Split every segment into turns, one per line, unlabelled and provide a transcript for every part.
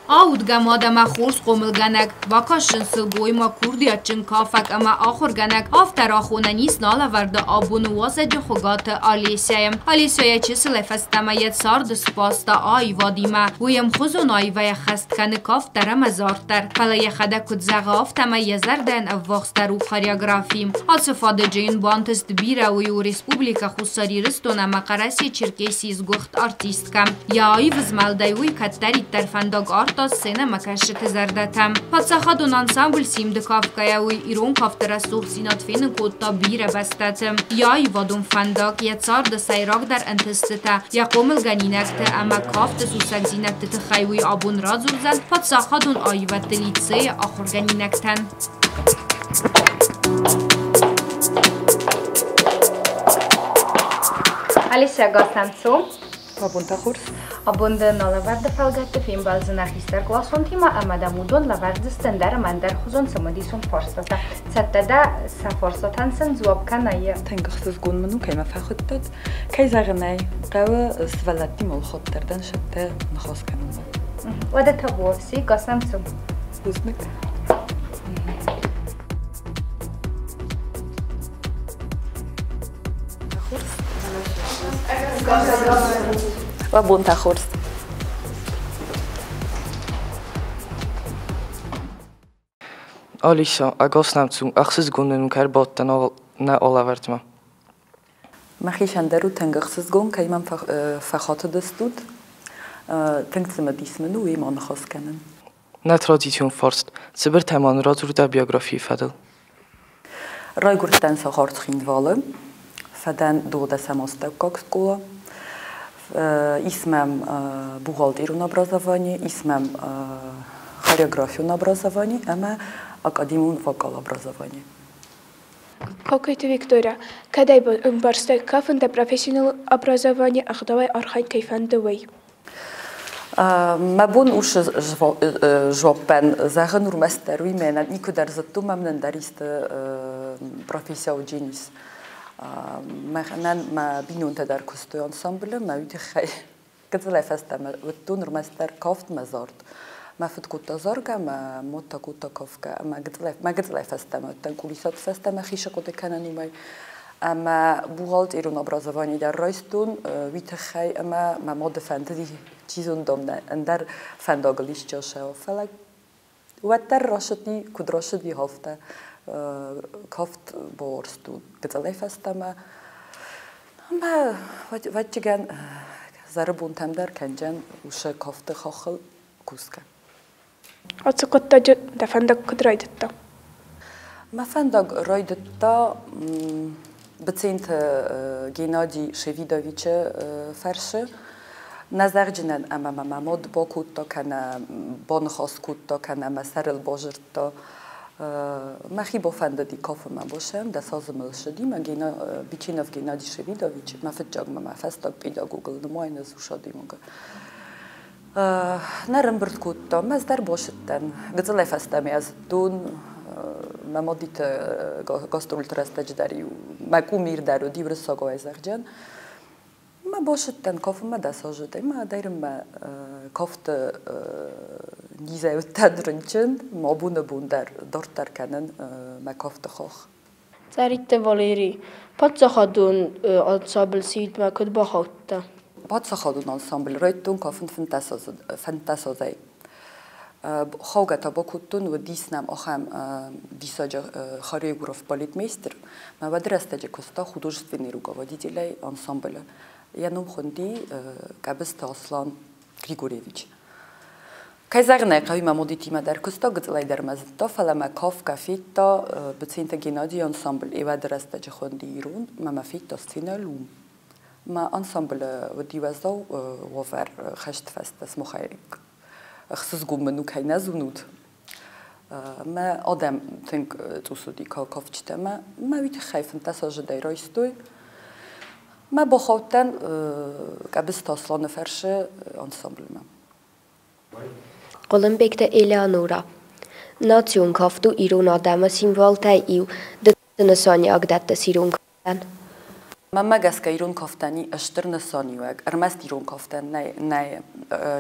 Audgam adama khurs qomilganak vakashin silgoyma kurdiyaчин kafak ama akhurganak aftara khonanis nala varda abunu wasaja khogata Alisayam Alisaya chisle fastama yet sard spasta ay vadima uyam khuzun ay vaya khastkan kaftara mazartar falaya khada kudzaga aftama yazardan avvaxtar u choreografim alsafada jin bantest bira u respublika khusari ristona maqarasi Черкесии сгухт артисткам я ay vzmalday uy kattari tarfandog ta сцена макашет зардатам подсахадун ансамбль симдыкавкая уй ирон кафтара сухсинат фен котта бире бастатым я ивадун фандак я царда сайрак дар антестета я комил ганинакте ама кафта сусак зинакте тхайуй абун разурзан подсахадун айват лице ахур ганинактан Alicia Gostancu Abundă la verde falgate fiind balzana hister glasuntima amada mudon la verde standard mandar khuzon samadisun forsata sattada sa forsatan sen zuabkanaya
تنقص gun منو كيما فاخدت كي زغناي قوا سفلاتي مول خطردن شتا نخاص كانوا
ودا تبوفسي قسمتم
وزنك وبونتا خورس
Alisa, agosnam zum axis gunden karbot na olavertma.
مخيشان درو تنقص gun كي من فخات دستود تنقسم ديسمنو ويما نخاص كانن
Na tradition forst, zeber teman razur da biografie fadel.
راي قرتان سخارت خيندوالم فدان دودا самоставка школа اسمم бухгалтерию на образование اسمم хореографию на образование اما академию вокал образование
Какой-то Виктория, когда я барстай кафен да профессионал образование ахдавай архай кайфандавай.
ما بون وش جوابن زاغن ورمستر ويمانا نيكو درزتو ما من داريست بروفيسيو جينيس ما بينون تدار كستو انسامبل ما يدي خي كتلا فاستما وتون رمستر كافت مزارت ما فت كوتا زارغا ما موتا كوتا كافكا ما قتلا فاستما تنكوليسات فاستما خيشه كوتا كاننو ماي اما بوغالتيرو на образование در رایستون ویتخی اما ماد فانتزی چیزون دامنه اندر فنداگلیش جاشه فلک و در راشدی کد راشدی هفته کافت بارستون گذلی فستم اما وجهن زربون تام در کنجن وش کافت خاخل کوسکن
أعتقد تجد فندق کد رایدتا
ما فندق رایدتا بتسینت گنادی شویدویچ فرشه نظر جنن اما مود با کوتا کنه بانخواست کوتا کنه مسرل باجرتا ما خی با فندادی کاف ما باشم دست آزمال شدی ما گنا بیچینف گنادی شویدویچ ما فتجاگ ما فستاگ پیدا گوگل نماین از وشادی مگه نرم برد کوتا ما در باشدن گذله فستمی از دون ما مدت گاسترول ترستج داری و ما کومیر دارو دیور ساگو ازرجن ما باشدن کاف ما دست آجده ما دارم ما کافت نیزه و تدرنچن ما بون در دارتر کنن ما کافت خاخ
زریت والیری پاتسخادون انسامبل سید ما کد باخته
پاتسخادون انسامبل رایتون کافن فانتاسازای خوگتا با کتون و دیسنم آخام دیساج خاریگراف باليتمейстер ما بدرسته جكوستا художественный руководитель ансамбля я нум خوندی кабست Аслан Григорьевич кайзарне قوي модити ما در کوستا گزلای در مزتا فلما کاف کافیتا بتسینت گنادی انسامبل ای بدرسته ج خوندی ایران ما فیتا سینالوم ما انسامبل و دیوازا وفر خشت فست اسمو خیک خصوص منو كاينه زنود ما آدم تنك توصدي كافچته ما ويت خايف انت ساجه دايرايستوي ما بخوتن قبست اصلا فرشه انسامبل ما
قلم بكت إليانورا ناتيون كافتو إيرون آدم سيمبول تايو دتنساني أقدت سيرون كان
Мамагас ирун кофтани аштерна сониуэг, армаст ирун кофтан не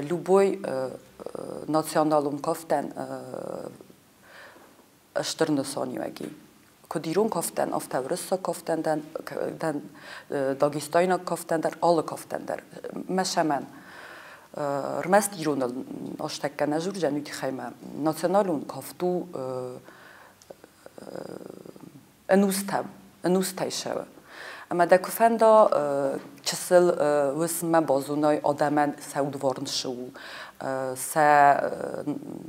любой националум кофтан аштерна сониуэги. Код ирун кофтан автаврысса кофтан дан Дагестайна кофтан дар alle кофтан дар машаман армаст ирун аштакка нажур жануки хайма националум кофту انوستای شود. اما در کفندا چسل وسم بازونای آدمان سودوارن شو،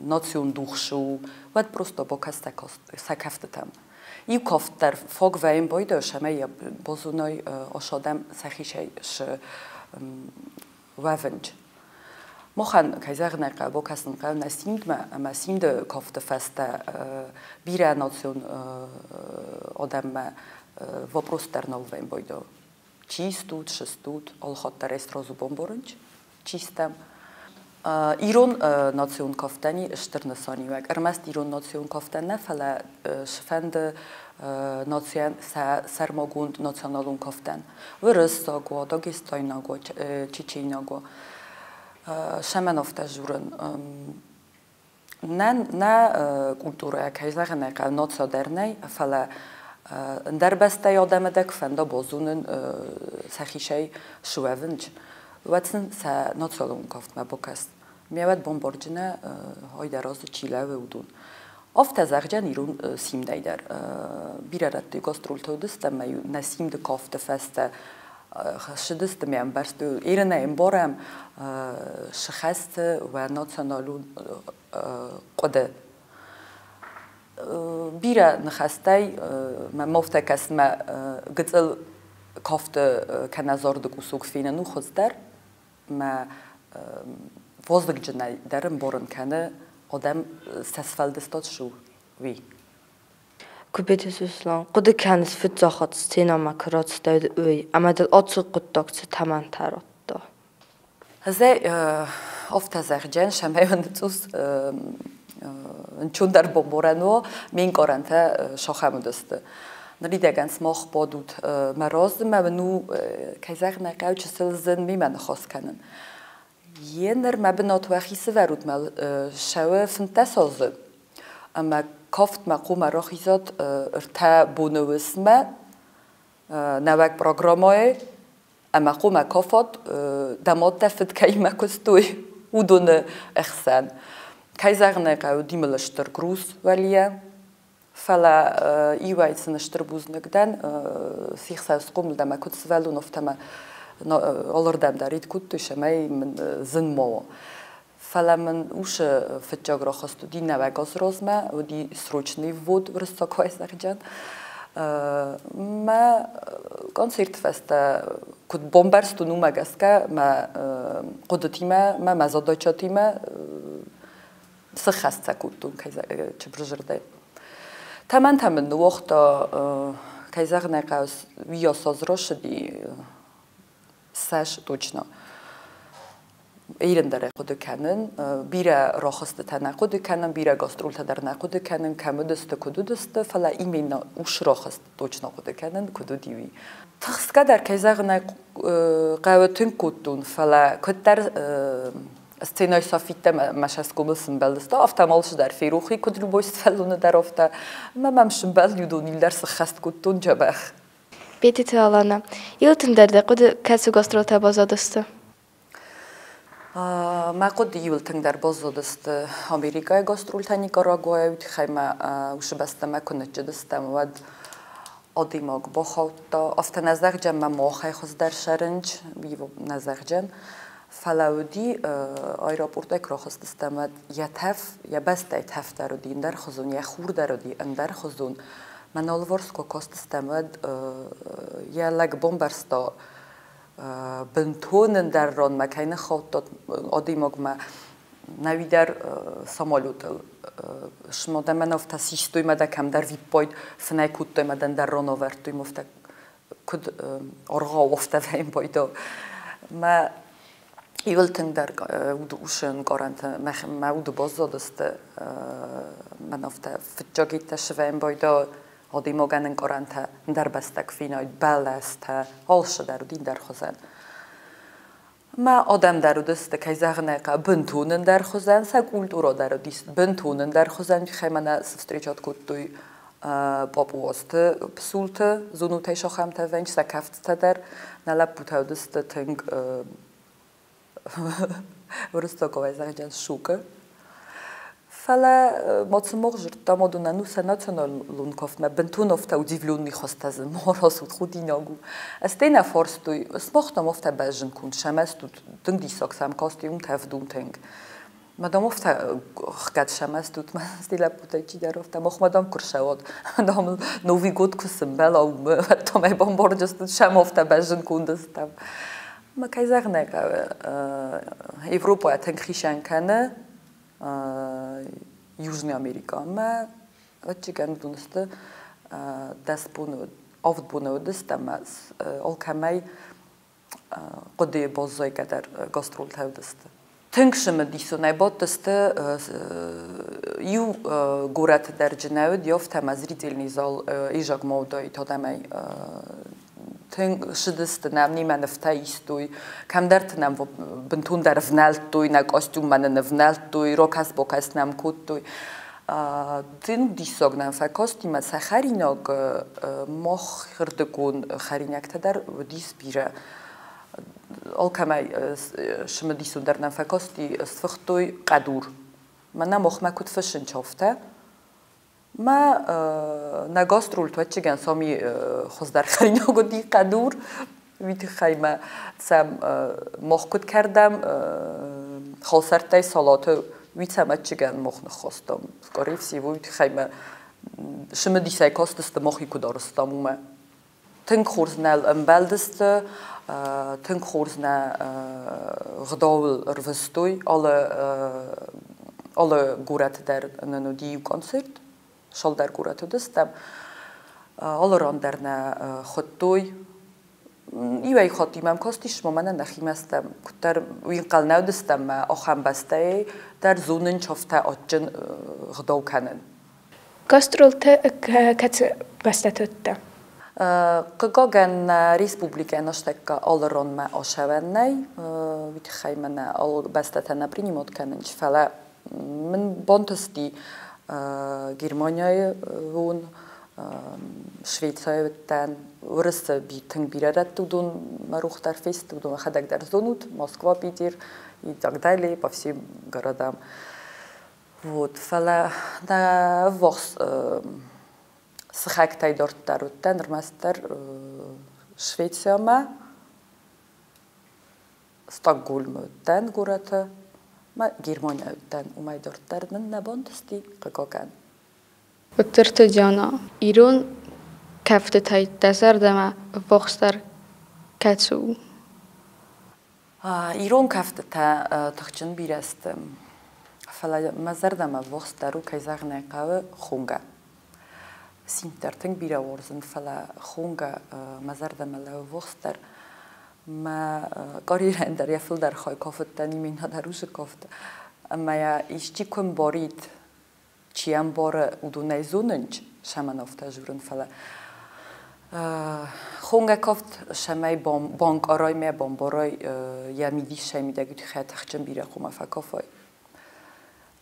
ناسیون دوخ شو، و پروستا با کس سکفتم. این کافت در فوق و این باید شما بازونای آشادم سخیش وونج. مخن کایزر نکه با کس نکه نسیمد ما سیمد کافت فسته بیره ناسیون آدم вопрос терновен бойдо. Чистут, шестут, алхат терес разу бомборынч, чистам. Ирон национ кафтани штернасани век. Армаст ирон национ кафтане фала шфенде национ сермагунд националун кафтан. Вырыссаго, Дагестайнаго, Чеченаго. Шаменовта журен. Не культура, кайзагне, национальной фала در بسته یادم دک فندا بازونن سخیشای شوونج واتن س ناتسالون کافت ما بکست میاد بمبارجنه های دراز چیله و ودون افت زرجن ایرون سیم دایدر بیرارت گاسترول تودست میو نسیم د کافت فسته شدست میم برست ایران امبارم شخص و ناتسالون قده بیره نخسته مفتکس ما قتل کافت کنازار دکوسوک فینه نو خوددار ما وزدک جنای درم بارن کنه آدم سسفل دستات شو وی.
Kubete Süßlang, gute Kenntnis für Sachen, Szene mal kurz stellen, aber der Arzt gut sagt, zu Taman Tarotta.
هذا أفت زرجان شمعون توس چون در بمبارانو مین کارنته شاخم دسته. نریدگان سماخ بادود مراز مبنو کیزر نکاو چسل زن میمن خاص کنن. یه نر مبنات وحی سوارود مال شوا فنتسازه. اما کافت مقوم راخیزاد ارتا بونوسمه نوک برنامه اما قوم کافت دماد دفت کی مکستوی ودون احسان. کایزر نکاو دیملشتر گروس ولیه فلا ایوایت نشتر بوز نگدن سیخساس قوم دم کت سوالو نفتم آلردم دارید کت توش می من زن مو فلا من اوش فتجاگ را خواستو دی نوگاز رازمه و دی سروچنی وود ورستا کایزر جان ما کنسرت فسته کد بمبارستو نومگسکه ما قدرتیمه ما مزادچاتیمه سخست کودون که برجرده. تمن وقت کایزر نکاس ویا سازراش دی سش توچنا. ایران داره خود کنن بیره راخست تنه خود کنن بیره گاسترول تدر نخود کنن کم دست کدو دست فلا ایمینا اوش راخست توچنا خود کنن کدو دیوی. تخسکه در کایزر نکاوتن کودون فلا کدر استینای صافیت مشاس کوبلسن بلدسته افتمالش در فیروخی کدر بویست فلونه در افته ممشم بل یودونیل در سخست کدون جبخ.
بیتی تالانا یلتن درده قد کسی گاسترول تبازادسته.
ما قد یلتن در بازادسته آمریکای گاسترول تانی کاراگوای خیمه وش بسته مکنه جدسته مواد آدیماگ بخواد افت نزدیک جمع ماخی خود در شرنج بیو نزدیک جن فلاودی آیراپورت اکراخست استمد یا تف یا بست تف درودی اندر خزون یا خور درودی اندر خزون من آلورس کو کاست استمد یا لگ بمبرستا بنتون در ران مکین خود داد آدیماگ ما نوی در سامالوت شما در من افت سیستوی مده کم در ویپاید فنای کود مدن در ران آورد مفت کد آرغا افته و این پایدا ما یولتن در ودوشن کارنت ما ود بازدست من افته فتجاگیت شویم بایدا Hadی مگن کارنت در بستک فینای بالست هالش درودین در خزن. ما آدم درودست که زغنه که بنتونن در خزن سگولد او را درودیست بنتونن در خزن که من سفستریچات کودوی بابوست پسولت زونوتش خم تونج سکفت در نلب بودهودست تنگ ورستا کوی زغنجان شوکه. فلا ماتسموق جرت مادونا نوسا ناتونالون کافت ما بنتون افتا و دیولون میخواست از مارس و خودی نگو. استینا فارستوی اسمختم افتا بازن کن شمست و دنگ دیساکسم کاستیم تفدون تنگ. مادام افتا خد شمست و من استیلا بوده چی در افتا مخ مادام کرشواد مادام نوی گود کسم بلا و حتی می بامبارجست شم افتا بازن کن دستم. ما کی زغنه که Evropa تنگ خیشان کنه. Южная Америка, ама отчиган дунсты даспуну авдбуну дыстама олкамай قدي بازای قدر گاسترول تودسته. تنگشم دیسونای بود دسته یو گورت در جنود یافت هم از ریتیل نیزال ایجاگ مودای تا دمی تنگ شدست نمی منفته ایستوی کم درت نم بنتون در فنالت توی نگ آستوم من نفنالت توی راکس با کس نم کود توی تنگ دیساگ نم فکاستی من سخری نگ ماه خردگون خرینک تدر و دیس بیره آلکمی شما دیسون در نم فکاستی استفختوی قدور من نمخ ما کود فشن چافته ما نگاسترول تو چه گنسامی خوش در خرینه گودی قدور ویت خیمه سم مخکود کردم خالصرتای سالات ویت سم چه گن مخ نخواستم کاریف سی ویت خیمه شما دیسای کاست است مخی کدارستم اومه تنگ خورز نل امبلدست تنگ خورز نه غداول روستوی alle گورت در ننودی کنسرت شال در گورت دستم alle ران در نه خطوی ایوای خاطیم کاستیش من نخیم استم کتر وین قل نودستم ما آخام بسته در زونن چفته آجن غداو کنن
گاسترول کت بسته تده
قاگن республика наштека алрон ма ашаваннай вит хаймана ал бастата напринимот кананч фала من بانتستی گرمانیای وون شویتای تن ورست بیتن بیرد تودون مروخ در فیست تودون خدک در زونود مسکوا بیدیر і так далі по всім городам. Вот, фала на вос схактай дортар уттан рмастер Швеция ма Стокгольм уттан гората ما گرمانیای تن اومد دارتر من نباندستی قاکن.
وترت جانا ایران کفت تای دسر دم وقتر کتو.
ایران کفت تا تخچن بیرستم. فلا مزر دم وقتر رو کیزار نکاو خونگا. سینتر تنگ بیرا ورزن فلا خونگا مزر دم لو وقتر ما کاری رندر یا فل در خواهی کافت تنی من هدروش کافت اما یا ایشتی کن بارید چیم بار اودونه زوننج شما نفته جورن فلا خونگه کافت شمای بانک آرای می بامبارای یا میدی شمی دگیت خیلی تخچن بیره خوما فکافای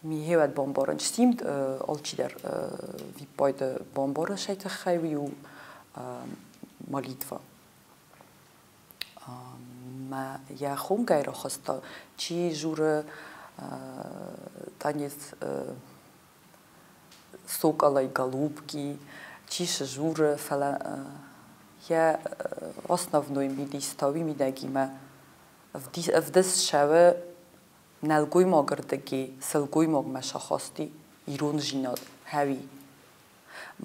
می هود بامبارنج سیمد آلچی در وی باید بامباره شیت خیلی و مالیدوا ما یا خونگای را خواستا چی جور تانیز سوکالای голубки چیش جور فلا یا основной میدی ستاوی میدگی ما в دست شوه نلگوی ما گردگی سلگوی ما مشا خواستی ایرون جیناد هاوی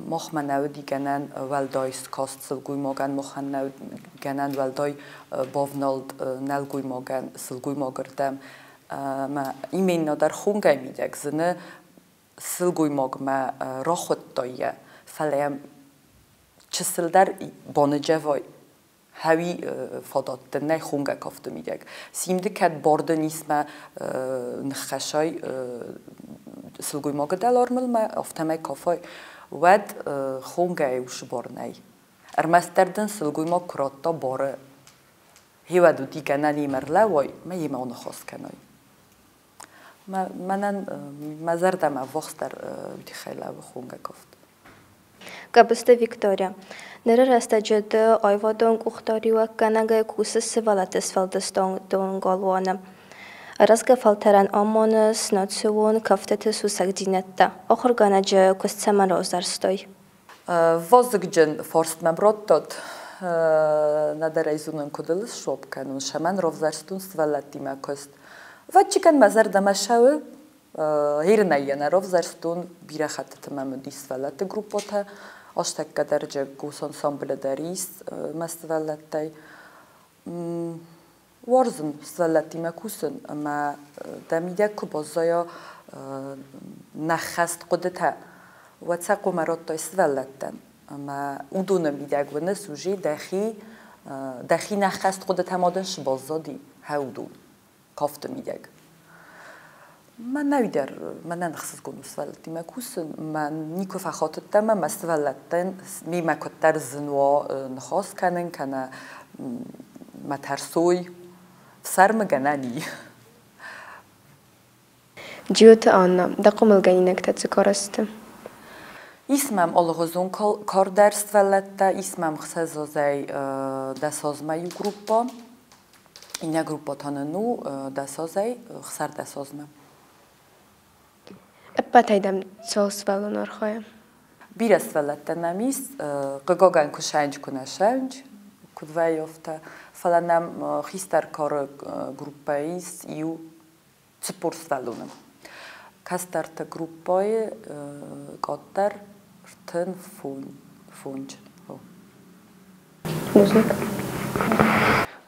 مخ من نودی گنن ولدایست کاست سلگوی ماگن مخ من نود گنن ولدای باونالد نلگوی ماگن سلگوی ماگردم ما ایمین ندار خونگای میدک زنه سلگوی ماگ ما را خود دایه فلیم چسل در بانجوای هاوی فادات نه خونگا کافت میدک سیمده کد بارده نیست ما نخشای سلگوی ماگ دلارمل ما افتمای کافای ود خونگه اوش بارنی ارمستردن سلگوی ما کراتا باره هیودو دیگه ننیمر لوای ما یه ما نخواست کنای منن مزردم وقتر بیتی خیلی خونگه کفت
Gabiste Victoria. Nere restaجد آیوادون کختاری و کنگه کوسس سوالتس فلدستون دون گالوانه. رزق فلتران آمانس ناتسون کفتت سوسگدینته. آخر گنجه کست سمن روزرستای.
وازگجن فارست مبرد داد. ندارایزونن کدلس شوب کنون شمن روزرستون سوالتی مکست. و چیکن مزردم شو هیرنایی نروزرستون بیره خط تمام دیسوالت گروپاته. آشتک درجه گوسان سامبل دریس مستولتی وارزن سولتی مکوسن اما دمیده که بازایا نخست قدرت و تساقو مرات سولتن اما اودون میده گونه سوژی دخی نخست قدرت مادنش بازادی هودون کافت میده من نویدر من نخصص کنم سوالتی مکوسن من نیکو فخاطر تمام مستولتن می مکتر زنوا نخواست کنه مترسوی سرم گنانی
جیوت آنم دقم الگینک تذکرست
اسمم آلغزون کار درس ولته اسمم خسازای دسازمای گروپا این گروپا تاننو دسازای خسر دسازمم
ابتدایدم سوس ولنار خواهم.
بیرست ولته نمیست قگاگن کشنج کنه شنج کدوای افته فلانم خیستر کار گروپاییست ایو سپورت ولونم کستر تا گروپای قطر تن فونج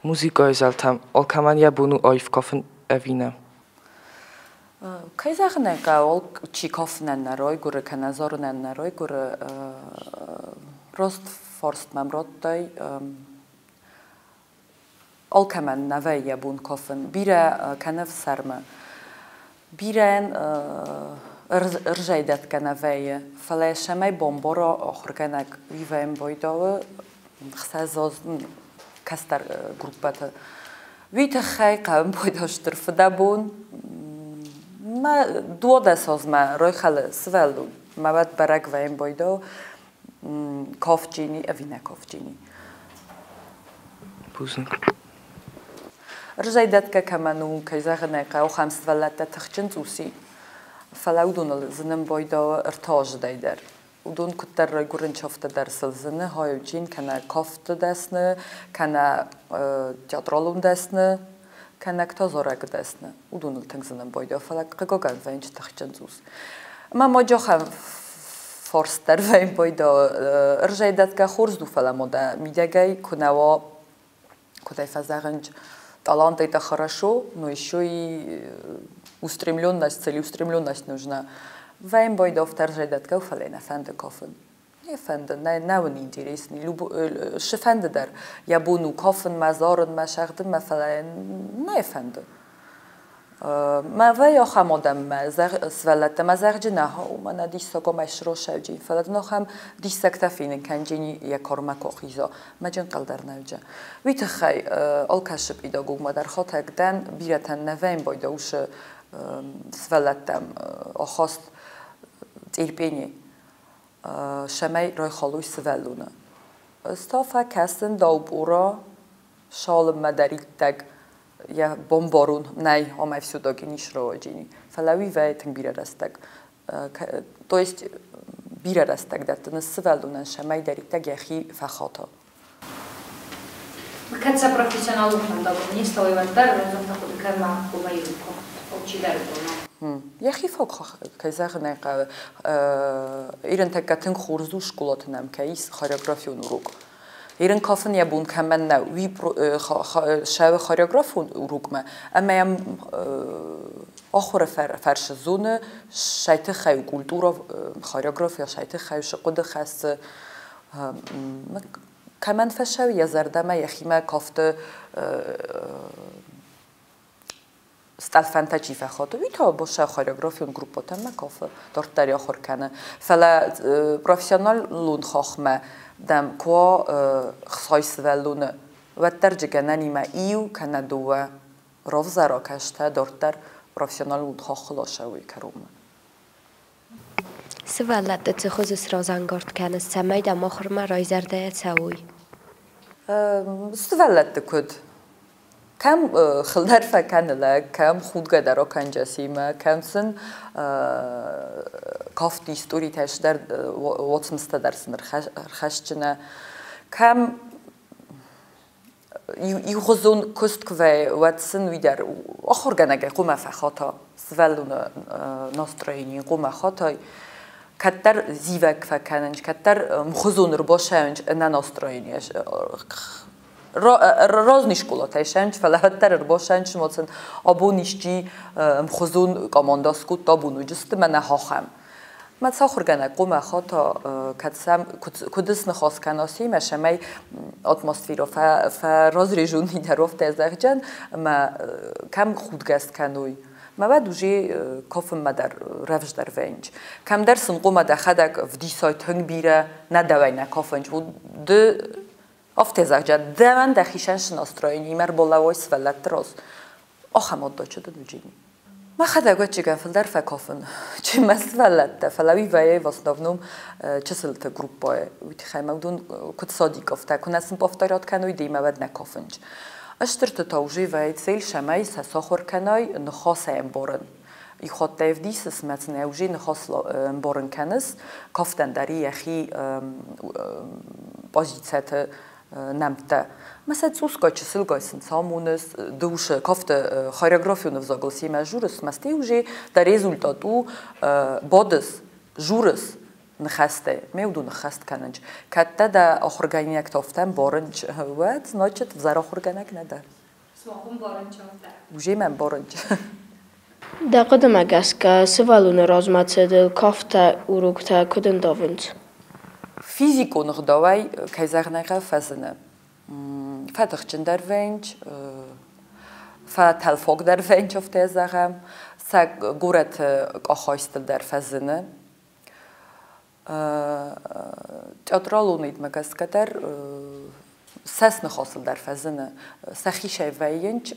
موزیکای زلتم آلکمان یا بونو آیف کافن اوینم
که زخنه که آل چی کافن نرای گره کنازار نرای گره راست فارست ممرات دای آلکمان نوی یا بون کافن بیره کنف سرمه بیرن ارجایدت کنوی فلاش می بمبارا آخر کنک ویم بایداو خساز کستر گروپات ویت خی قام بایداشتر فدابون ما دو دساز ما روی خال سوالو ما بعد برگ ویم بایداو کافچینی اوینه کافچینی
بوزن
رجعت که کمانو کیزار نکه او خمس ولات تخچن توسی فلاودون زنم بایدا ارتاج دایدر ودون کتر رای گورن شفت در سلزنه های جین کنه کافت دستنه کنه تئاترالون دستنه کنه کتازارگ دستنه ودون التنزنم بایدا فلاک قگان وینچ تخچن توس ما جا خم فارست در وین بایدا رجعت که خورز دو فلا مودا میدگی کنه و کدای فزارنج талант это хорошо, но еще и устремленность, целеустремленность нужна. Вайм бойда вторжайдат кауфалена фэнда кофен. Не фэнда, не интересный. Шефэнда дар. Я буну кофен, мазорен, машагден, мафален, не фэнда. ما ویا خمودم سوالت مزرج نه و من دیش ساگو مشروع شوجی فلات نخم دیش سکتفین کنجینی یک کارم کوخیزا مجن قلدر نوجه ویت خی آلکشب ایدا گوگ ما در خاطر دن بیرتن نویم باید اوش سوالتم آخاست تیرپینی شمی رای خالوی سوالونه استافه کسن داوبورا شال مدارید تگ یا بمبارون نه همه всюди ніж роджені. Фалави вейтен бирарастак. То есть бирарастак дат на свалунан шамай даритак яхи фахата.
Каца профессионалу хандагуни стоиватар разом таку кама кубайуко. Очидарто.
Яхи фах кайзахне ка ирен такатен хурзу школатнам кайс хореографию нурук. ایران کافن یا بون کمان نه وی شاو خاریوگرافون روکمه اما آخر فرش زونه شایت خیلی کلتورا خاریوگرافیا شایت خیلی شقد خاص کمان فشاو یا زردمه یا خیمه کافته استالفنتا چی فخاطر ویتا باشه خاریوگرافیون گروپاتا مکافه دارتری آخر کنه فلا پروفیسیونال لون خاخمه دم کوا خصایص ولونه و درجه ننیمه ایو کنه دوه راف زرا کشته دارتر پروفیسیونال لون خاخلاشه وی کرومه
سوالات تخصص رازنگارد کنه سمی دم آخر ما رایزرده تسوی
سوالات کد کم خلدر فکنله کم خودگاه درا کنجسیمه کم سن کافتی استوری تاش در واتسمسته درسن رخشچنه کم یوخزون کست که واتسن ویدر آخر گنگه قوم فخاطا سوالون ناستراینی قوم خاطای کتر زیوک فکننج کتر مخزون رو باشنج نه ناستراینیش رازنی شکلاتایشنج فلهتر باشنج مثلا آبونیشی مخزون کامانداس کود آبونو جست من نهاخم من ساخر گنگ قوم خاطا کدسم کدس نخواست کناسی مشمی اتمسفیرا فراز رژونی در افت از درجن ما کم خودگست کنوی ما بعد وجه کافم ما در روش در وینج کم درسن قوم در خدک و دی سایت هنگ بیره ندوی نکافنج و ده افت از درجن دمن دخیشن شناستراینی مر بالاویس ولت راز آخمات دا چه دوجینی ما خدا گویی چه فلدر فکافن چه مسئله فلوی ویای واسنافنوم چه سلت گروپای ویتی خیمه دون کد صادق افته کناسم بافتارات کنوی دیمه ود نکافنج اشترت تاوجی ویای سیل شمای ساخر کنای نخاص امبارن ایخواد تفدیس اسمت نوجی نخاص امبارن کنس کافتن داری یخی بازیت نمته مثلا سوسکا چسل گایسن سامونس دوش کافت خاریوگرافیون وزاگلسی مجورس مستی وجه در رزولتاتو بادس جورس نخسته میودو نخست کننج کتا دا آخرگانی اکتافتن بارنج واد ناچت وزار آخرگانک ندار
سواخون بارنج
وجه من بارنج
در قدم اگست که سوالون رازماتسدل کافت اوروکتا کدن داوند
فیزیکو نخداوی کیزر نگه فزنه فتخچن در وینج فتلفوق در وینج افته از دارم سگ گورت آخایستل در فزنه تئاترالونید مگس کدر سس نخواستل در فزنه سخیشه وینج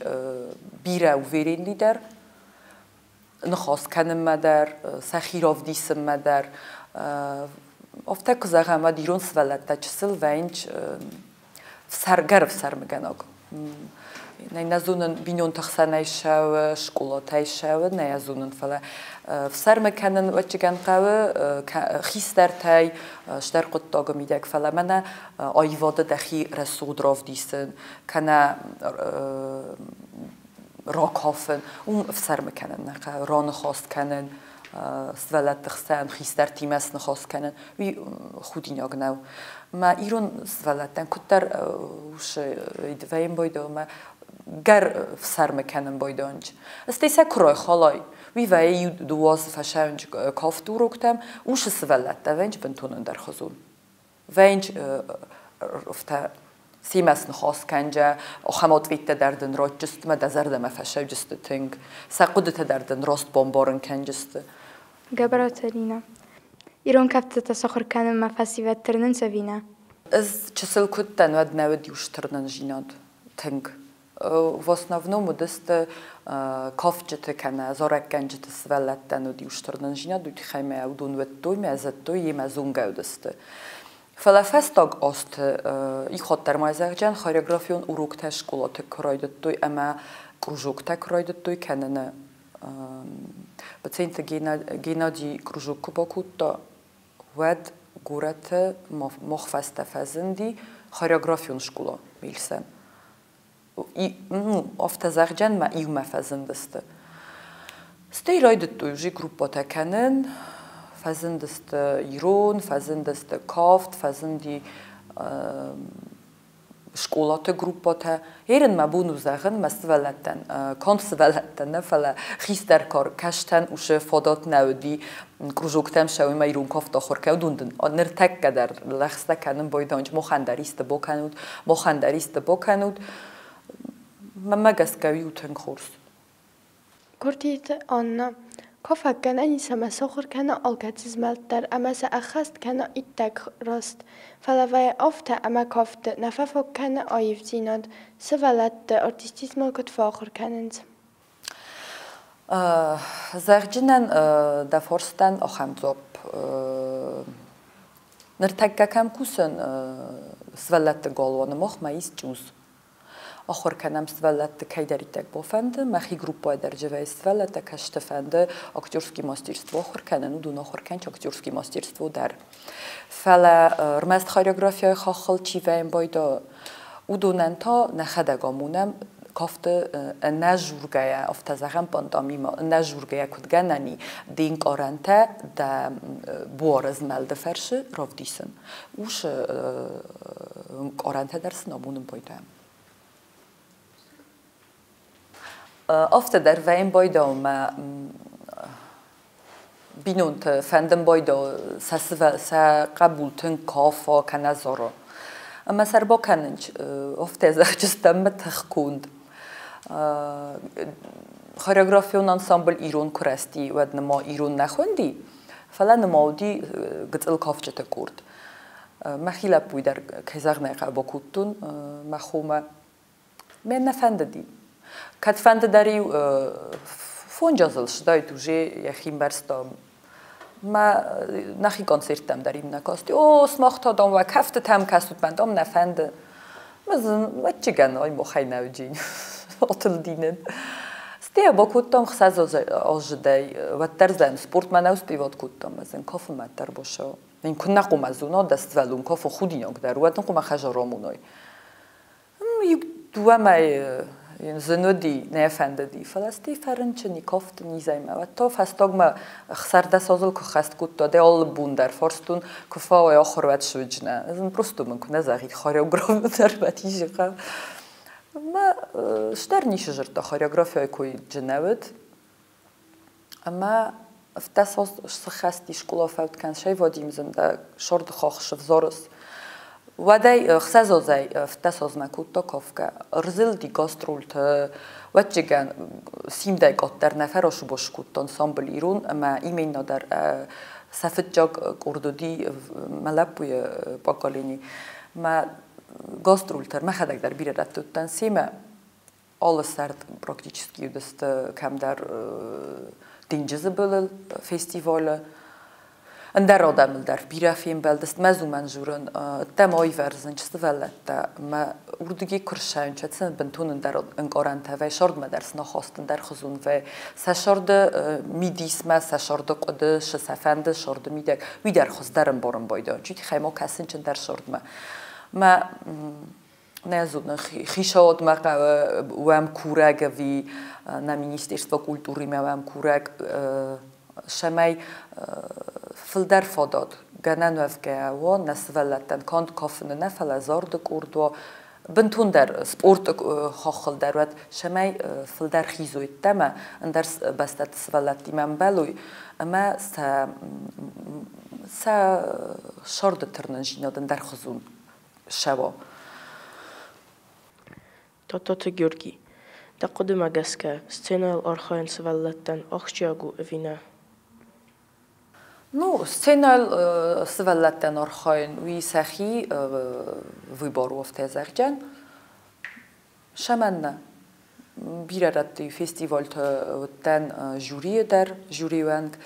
بیره و ویرین لیدر نخواست کنم مدر سخیراف دیسم مدر افته که زغم و دیرون سوالت تا چسل وینج گرف سر مگناگ نزونن بینون تخسانش شو شکلاتش شو نیازونن فلا سر مکنن و چگن قوه خیستر تای شتر قطعه میدک فلا من آیواده دخی رسود راف دیسن کنه راکافن سر مکنن نخه ران خواست کنن سوالت تخسان خیستر تیمس نخواست کنن وی خودی نگناو ما ایران سوالتن کتر وش ایدوایم بایده ما گر سر مکنن بایده انج استیسه کرای خالای وی وی دواز فشنج کافتو روکتم وش سوالت وینج بنتونن در خزون وینج افته سیمس نخواست کنجا خمات ویت دردن را جست ما دزرد ما فشو جست تنگ سقودت دردن راست بمبارن کنجست
گبراتلینا ایران کفت تسخر کنن ما فسیوت ترنن سوینه
از چسل کتن ود نود یوشترنن جیناد تنگ в основном дست کافچت کنه زارک گنجت سوالتن و دیوشترنن جیناد دوی خیمه او دون ود دوی مزد دوی یم ازون گو دست فلافستاگ است ایخواد در مایزرجان خاریوگرافیون اوروک تشکلات کرایدت دوی اما کروژوک تکرایدت دوی کننه بتینت گینادی کروژوک باکود تا ود گورت مخفسته فزندی خاریوگرافیون شکلا میلسن افتزرجان ما ایو مفزندسته ستی رایدت دوی جی گروپاتا کنن فزندست ایران فزندست کافت فزندی شکلات گروپاتا هرن ما بونو زغن مسولتن کانسولتن نفلا خیستر کار کشتن وش فادات نودی کروژوکتم شوی ما ایران کافت آخر کودوندن نرتک کدر لخسته کنن بایدانج مخندریست بکنود ما مگس کوی و تنگ خورس
Kurtiyet Anna. Kafak kana nisama sokhur kana alkatsiz melter ama sa akhast kana ittak rast. Falavaya afta ama kafte nafafok kana ayif zinad. Sevalat artistismal kut fakhur kanens.
Zergjinen da forstan ochamzop. Nirtaggakam kusen svelat golwan moch ma is juz. آخر کنم سوالات کیداری تک بافند مخی گروپای در جوی سوالات کشتفند اکتورسکی ماسترستو آخر کنن و دون آخر کنچ اکتورسکی ماسترستو در فعلا رمست خاریوگرافیای خاخل چیویم بایدا و دونن تا نخدگامونم کافت نجورگای افتازهم پاندامیما نجورگای کدگنانی دینگ آرنته دا بوارز ملده فرش راف دیسن وش آرنته درس نامونم بایدم After der wein boyda ma binunt fandom boyda sa qabultun kafa kana zoro ama serba kanınç after zercistem metkhund choreografiyon ensemble iron kuresti wedna ma iron nakhundi falan maudi gıtıl kafçete kurd ma khilap buydar kayzagna qabakutun ma khuma men nafandadi Katfende dari fonjazılış dayt uje yaxim berstam. Ma naxi konsertem darim nakasti. O smachtadam ve kafte tam kasut bandam nefende. Mazın vaçigan ay mohaynavcin. Atıl dinen. Stia bakuttam xsaz ajday ve terzen sportman auspivat kuttam mazın kafun matter boşa. Men kunna qumazuna dastvalum kafu khudinok dar ve nquma khajaromunoy. Yuk duamay زنودی نه فندی فلسطی فرنچنی کافت نیزایم و تو فستاگم خسرده سازل که خست کود داده آل بوندر فرستون کفا و آخر وقت شوجنه از این پرستو من کنه زاغی خاریوگراف در باتیجی خا ما شتر نیشه جرت خاریوگرافی کوی جنود اما افتاساز خستی شکل فوت کن شی وادیم زنده شرد خاخش زارس ودای خسازای افتاساز مکوتا کافکا رزل دی گاسترولت وچگان سیم دایگات در نفرش باش کوت انسامبل ایران اما ایمین ندار سفت جاگ کردودی ملابوی باکالینی ما گاسترولتر ما خداک در بیره رفتن سیم آل سرد پراکتیچسکی دست کم در دینجز بل فستیوال اندر آدم در بیره فیم بل دست مزو منجورن تمایی ورزن چست ولت ما اردوگی کرشاین چتسن بنتون در انقارنته و شرد مدرس نخواستن در خزون و سشرد میدیس ما سشرد قد شسفند شرد میدک وی در خز درم بارم بایدان چی خیمه کسین چند در شرد ما نزدن خیشاد ما وام کورگ وی نمینیسترستو کلتوری ما وام کورگ شمای فلدر فاداد گنن وفگه و نسولتن کاند کافن نفل زارد کردو بنتون در سپورت خاخل در وقت شمای فلدر خیزویت تما اندر بستت سولتی من بلوی اما سا شرد ترنجینادن در خزون شوا
Tata Georgi. Da quduma gaska scenal archain svallattan akhjagu evina.
Ну, сценал свалаттан архайн уи сахи выбору в тезарджан. Шаманна бирарат фестиваль тан жюри дар жюриванг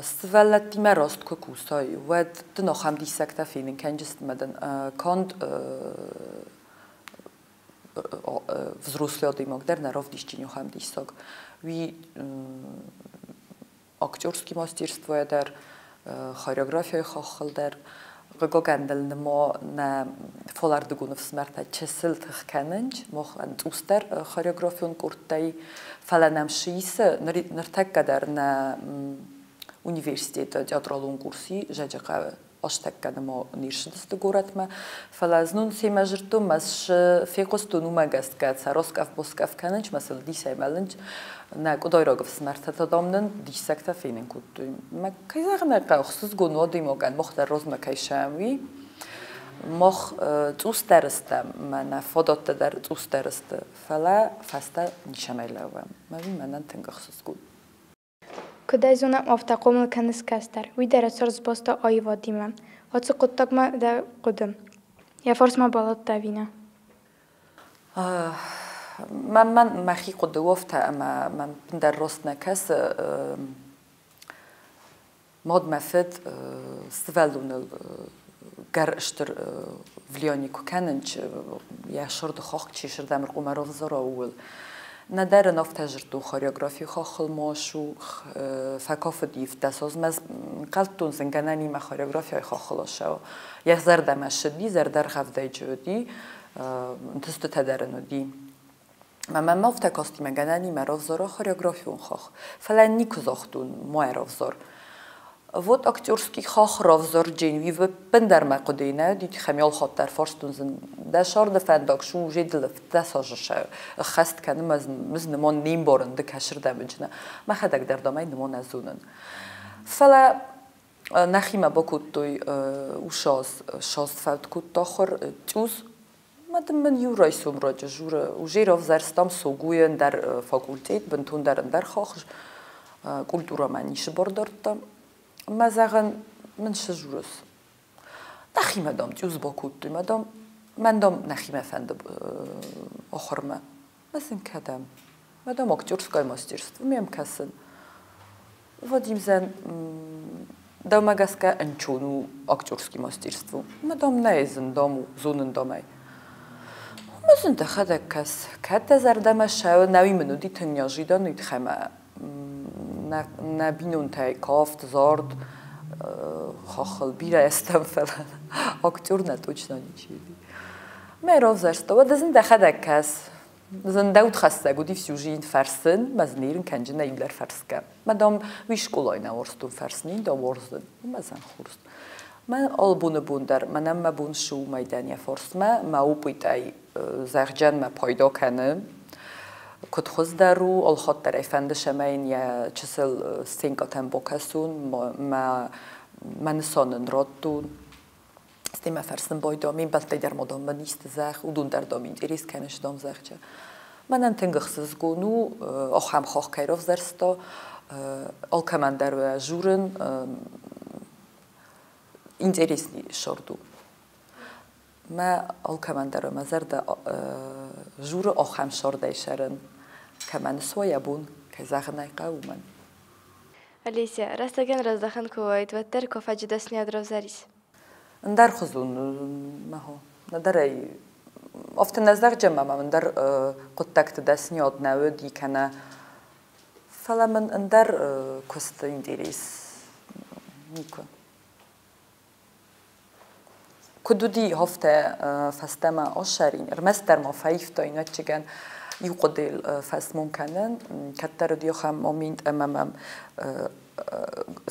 сваллати марост кукусай вад днохам дисакта финин канжист мадан конд взрослые димок дар наров дишчиню хам дисок ви актерский мастерство дар хореография хохол дар гогандел немо на фолардгунов смарта чесел тхканенч мохан устер хореографион куртай фаланам шисе нартак дар на университет театралун курси жажака аштакка немо ниршдст горатма фалазнун семажрту мас фекосту нумагаст ка цароскав боскав каненч масал дисаймаленч на кодойрогов смартата домнен дисакта финен куту ма кайзагна қахсыз гонодим оган мохтар розма кайшамви مخ توسترستم من فدات در توسترست فلا فستا نشملوام ما بی من تنگخص گود
کدای زونم افتقوم کنس کستر وی در سرز باستا آیوا دیمم هاتس قطق ما در قدم یا فرس ما بالات دوینه
من مخی قد وفته اما من در راست نکس ماد مفید سوالون گر اشتر ولیانی کو کننچ یا شرد خاک چی شردم رقم رفضر اول نداره نفتجرتو خاریوگرافی خاخل ماشو فکاف دیف دساز مز قلتون زنگنانی ما خاریوگرافی خاخل شو یک زرد مشدی زردر خفده جودی تست تدرنو دی من مفته کاستی مگنانی ما رفضر خاریوگرافی اون خاخ فلان نیکو زاختون ما رفضر Вот актерский хах равзор дженви в пендермакодейне, дит хемиал хаттер форстунзен, да шарде фендак шу жедл да сажше, хаст кане маз нمان نیمبارن ده کشر دمجنه، ما خدک در دامای نمان ازونن. فلا نخیم با کتوی شاز فلت کت آخر توز مدام من یورای سومراج جور وجی رفزرستم سوگوین در فاکولتیت بنتون در خاخ کلتورا منیش بردارتم. مثلا من شجورس نخی مدام تیوز با کودی مدام من دام نخی مفند آخر ما مثلا کدام مدام اکتورسکای ماسترست میم کسن ودیم زن دام اگسکه انچونو اکتورسکی ماسترست مدام نیزن دامو زونن دامی مثلا دخده کس کت زردم شاو نوی منو دی تنیاجی دان نیت خمه نبینون تای کافت زارد خاخل بیره استم فلان اکتور نتوچ نانیچیدی میراف زرستا و دزن دخده کس دزن داود خسته گودی فیوژین فرسن مزنیرن کنجه نیبلر فرس کم مدام ویش کلای نورستون فرسنین دا ورزدن مزن خورست من آلبون بوندر منم مبون شو میدانی فرس ما او بیتای زرجن ما پایدا کنم کد خوز درو آلخات در افند شماین یا چسل سینکاتم بکسون ما منسانن رادون استیم فرسن بایدامی بلتی در مدام من نیست زخ و دون در دامین ایریس کنش دام زخ چه من انتنگخسز گونو آخم خاک کیراف زرستا آلکمان در جورن این ایریس نی شردو ما آلکمان در مزرد جور آخم شرده شرن که من سویا بون که زخ نیقاومن.
Alicia, رستگن رزدخن کوایت و در کافه جدس نیاد رو زریس.
ندر خزون ما هو نداری افت نزدیک جمع من در قطعت دست نیاد نودی کنه فلا من اندر کست ایندیریس نیکو. کدودی هفته فستما آشرین رمستر ما فایف تا اینا چگن یقدل فست ممکنن کتر دیو خم آمیند امام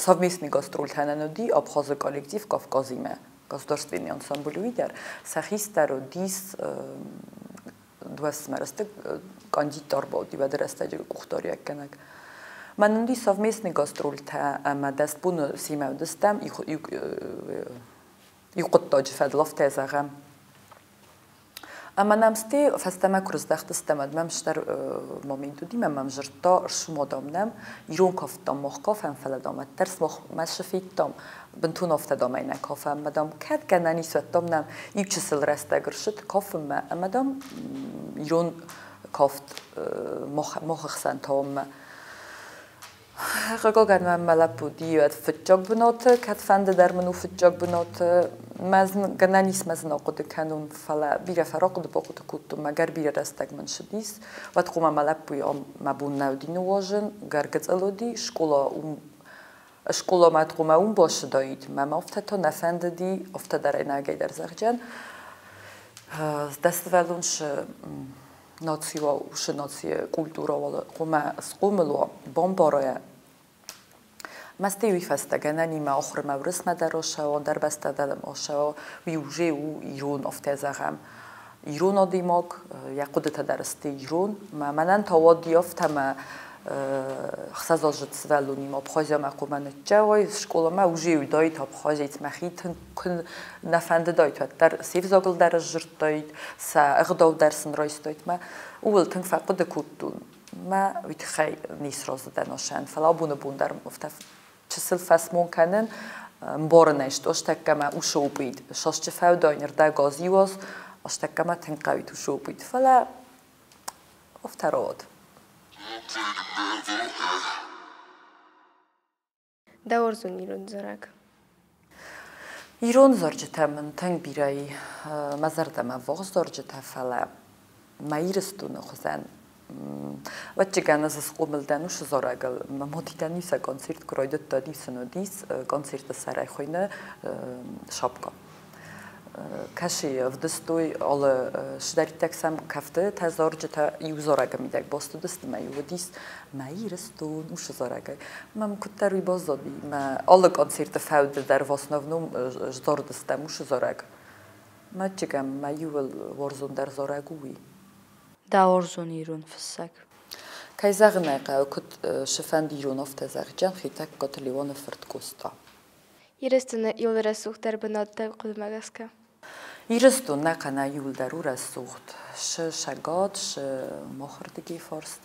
совместный гастроль თანანოდი აფხაზ კოლექტив კავკაზიმე государственный ансамбль در сахистар дис двасмарасты кандидат боди ва драстаჯი კუხტორია კენაკ მანუნდი совместный гастроль та ама дастбун симавдастам იყვოტოჯ ფადლოფტე ზაღამ ამანამსტი ფასტამა კრუსდახტստამად მამშტარ მომენტუდი მამამჟრტო შმოდომნამ ირონკოფტომ მოხკოფან ფალადომად დარს მასშფიტომ ბნთუნოფტა დომაინა კოფამ მადამ კატგანანისვატომნამ ივჩსელ რასტაგრშტ კოფმ ამადამ ირონ კოფტ მოხხსანტომ Regogan ma malapudi at futjog benote, kat fande der menu futjog benote, mazn gananis mazn oqde kanun fala bira faraq de boqut kutu magar bira rastag man shadis, wat quma malapuy ma bun navdin wojen, gar gazalodi, shkola mat quma bosh doid, ma maftato nafandadi, oftadar enagay der zarjan. Zdastvalunsh nocjo uszy nocje kulturowo quma squmlo bomboroya Масти фастагана нима охр маврис мадароша در بسته دلم آشوا ویوجه او ایران افتزاهم ایران آدیماک یقود تدرسته ایران منن تاوادی افتم خسازل جت سوالو نیم آبخوزی ما قومن جوای شکل ما وجی دایت آبخوزی تمخیت کن نفند دایت در سیف زاگل در جرت دایت سا اقداو در سن رایس دایت ما اول تنگ فقط کودون ما ویت خی نیست راز دانشان فلا بون در مفتف چسل فس ممکنن مبارنشت اشتکم او شو بید شش چفاو داینر در گازی واس اشتکم تنقوی تو شو بید فلا افتراد
دورزون ایران زرگ
ایران زرجته من تنگ بیرای مزرده ما واقع زرجته فلا مایرستون خزن وقتی که از اسکول دانوش زارگل مدیدنی سه کنسرت کردید دادی سنودیس کنسرت سرای خوینه شابکا کشی و دستوی آل شدری تکسم کفته تزارجته یوزارگه میده باست دست میودیس مایرستون نوش زارگه من کتر روی بازدی ما آل کنسرت فاود در واسنونم جدار دستم نوش زارگه ما چیکم مایول ورزون در زارگویی
دورزون ایران فسق
که زغنه که کد شفند ایران افت زغجان خیتک کاتلیوان فرد کوستا
یرستونه یول رسوخ در بناد در قدم اگسکه
یرستون نکنه یول درو رسوخت شگاد مخردگی فرست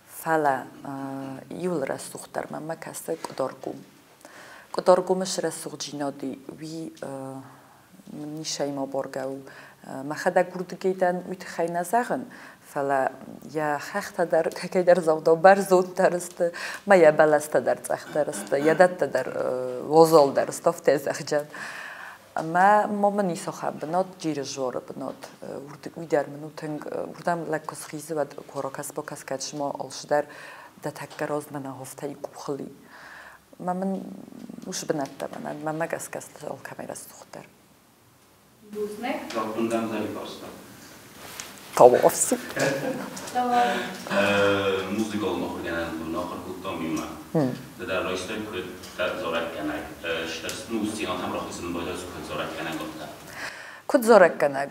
فلا یول رسوخت در من مکسته کدارگومش رسوخت جینادی وی نیشای ما برگاو ما خدا گردگیدن ویت خی نزاغن فلا یا خخت در که در زود برزود درست ما یا بالست در زخ درست یا دت در وزال درست افت زخجان ما مامنی سخن بنات جیر جوار بنات وردگوی در منو تنگ وردم لکس خیزه و کوراکس با کس کدش ما آلش در دتکر از من هفته کوخلی ما من وش بنات من مگس کس آل کامرا سوختر
Buznek? Oglądam za Liporska.
Tavafsi.
Muzyka olmak genelde nakar kutlamıyorum ben. Dedar rayistler kut der zorak genel. Şters nusi natam rahısının boyları kut zorak genel gotlar.
Kut zorak genel.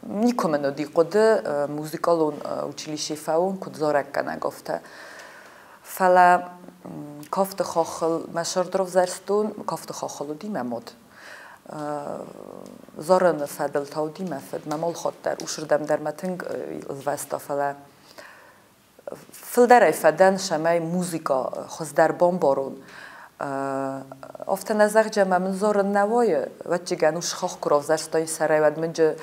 Nikomen odi qodı muzikalon училище faun kut zorak genel gofta. Fala kafte xaxıl meşardrov zerstun kafte xaxılı değil memod. زارن فدل تاودی مفد ممال خود در اوشردم در متنگ الوستا فلا فل در فدن شمای موزیکا خوز در بامبارون افت نزاق جمع من زارن نوایه وچه گنوش خاخ کراف زرستای سرای ود منجا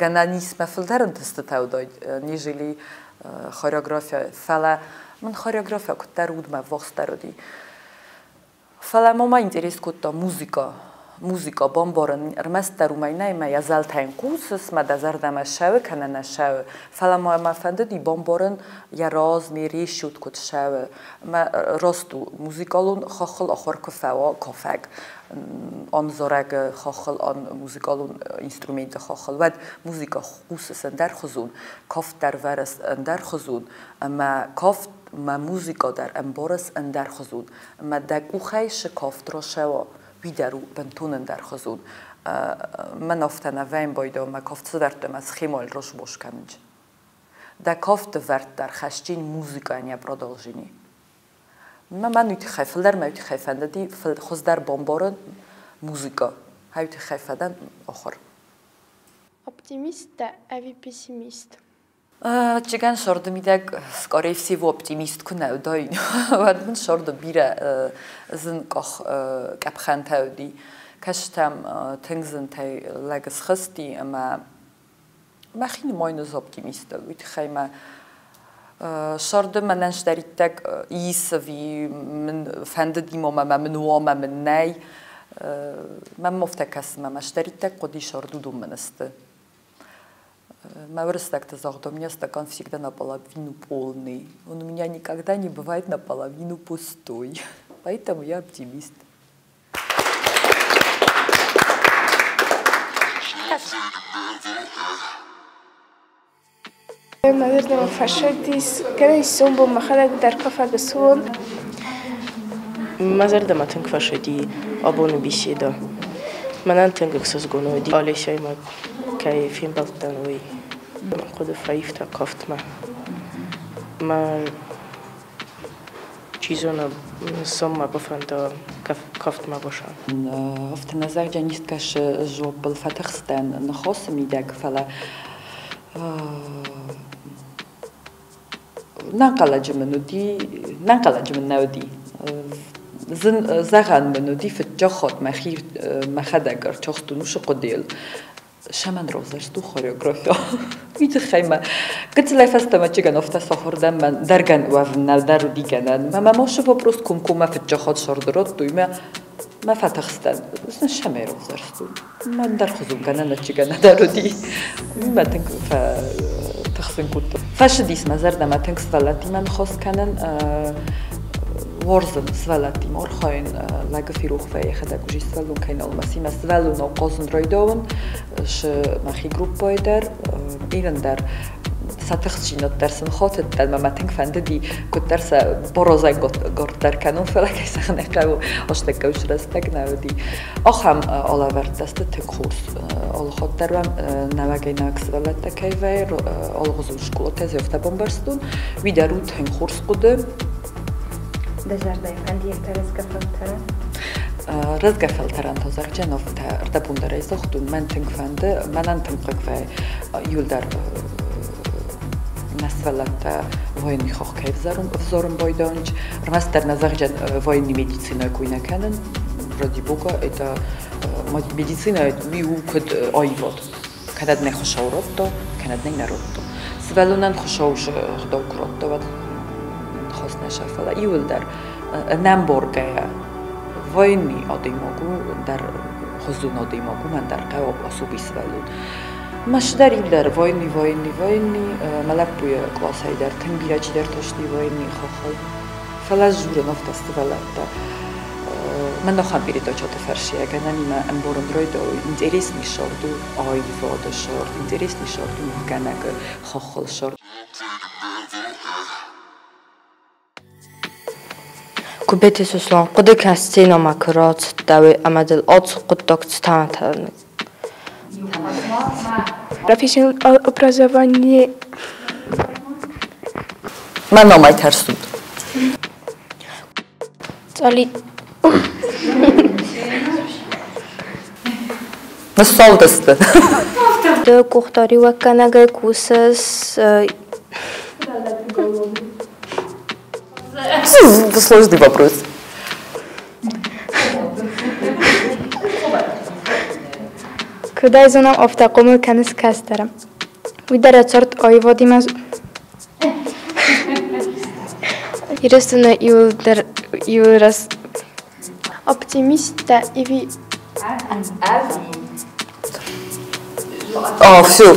گنا نیست مفل درن تست تاودای نیجلی خاریوگرافیا فلا من خاریوگرافیا کت در ود مواقع در دی فلا ما اینتریس کت تا موزیکا بامبارن رمست در اومینه ما یزال تنقوس ما دزار دم شو کنه نشو فلا ما فنده دی بامبارن یا راز میری شود کت شو ما راستو موزیکالون خاخل آخر کفوا کافگ آن زارگ خاخل آن موزیکالون اینسترومنت خاخل ود موزیکا خصوصا در خزون کاف در ورس در خزون ما کاف ما موزیکا در امبارس در خزون ما دگو خیش کاف در شوا بیدارو بنتونن در خزون من افتنه ویم بایده ما کافت وردم از خیمال روش باش کنج در کافت ورد در خشتین موزیکا اینیا برادالجینی من نیتی خیفل در میتی خیفنده دی خوز در بامبارن موزیکا هایتی خیفدن آخر
اپتیمیست در اوی پیسیمیست
چگان شرد میده سکاری فسیو اپتیمیست کنه داین و من شرد بیره زن کاخ کپخان تودی کشتم تنگزن تی لگس خستی اما ما خیلی ماینوز اپتیمیست ویت خیمه شرد منش دارید تک ایس وی من فند دیما من وام من نی من مفتکس مش دارید تک قدی شردو دوم منسته Мой так сказал, у меня стакан всегда наполовину полный. Он у меня никогда не бывает наполовину пустой. Поэтому я оптимист.
Наверное, фашистис, когда يسون بمخلق در كفا قصون.
مازال دم تنگ فاشدی آبون بیشیدا. من تنگ احساس گنودی. آلیشای ما که فیلم بلدن وی. خود فایف تا کافت ما.
من چیزونا سما بفرندا کافت ما باشم.
افت نظر جنیست کش جوب بالفتحستان نخواست میدک فلا نقلج من نودی زغن منودی فتجاخات مخدگر چاختونوش قدیل شمن روزش تو خوریوگرافیا میت خیمه قلت لي فاستما تشيغان افتا سحور دم من درگن و نلدر دیگنن ما ماشه با پروست کمکومه فتجاخات شاردرات دوی ما فتحستان بس شمه روزش تو من در خزوم کنن تشيغان درودی ما تنك تخسن كنت فاش ديس مازر دما تنك سفالاتي من خواست کنن ورزن سفالاتي مور خاين لاغ فيروخ في خدا گوجي سفالون كاين المسي ما سفالون او قوزن رويدون ش ماخي جروب بايدر ايرن در ساتخشينات درسن خاطر دل ما تنك فندي كنت درس بروزاي گورد در كانون فلا كيسخن اقو اشتك وش رستك نودي اخم على ورد دست تكورس على خاطر نواگيناك سفالات كيفير على غزو شكولا تزيفتا بومبرستون ويدروت هن خورس قده
دزردای فندی رزگفلترن
رزگفلترن تازر جنوب تا ارتبون در ایزاختون من تنگ فنده منن تنقق و یول در مسئلت وایمی خواه کیف زارم بایدانج رمست در نظر جن وایمی مدیسینای کوی نکنن رادی بوگا ایتا مدیسینای بیو کد آیواد کند نخوشاورات دا کند نرود دا سوالونن خوشاوش خدا کرات دا خواست نشافلا یول در نمبرگه وینی آدیماگو در خزون آدیماگو من در قواب آسوبی سوالون مش در این در وینی ملک بوی کلاسای در تنبیرچی در تشتی وینی خواهی فلا جور نفت استوالت در من نخوام بیری دا چات فرشی اگر نمیم انبورن روی دا اینتریس نیشاردو آیواد شارد اینتریس نیشاردو مهگنگ خواهل شارد
Kubeti suslan, kudu kastina makarat davi amadil ats kudok stantan.
Профессиональное образование.
من نامای ترسود.
Цали.
نسال دسته.
دو کختاری و کنگه کوسس.
Сложный вопрос.
Куда изунам автокомыл канис кастерам. Уйдара цорт ойводим аз... Ирестуна юлрас... Оптимиста и ви...
Все.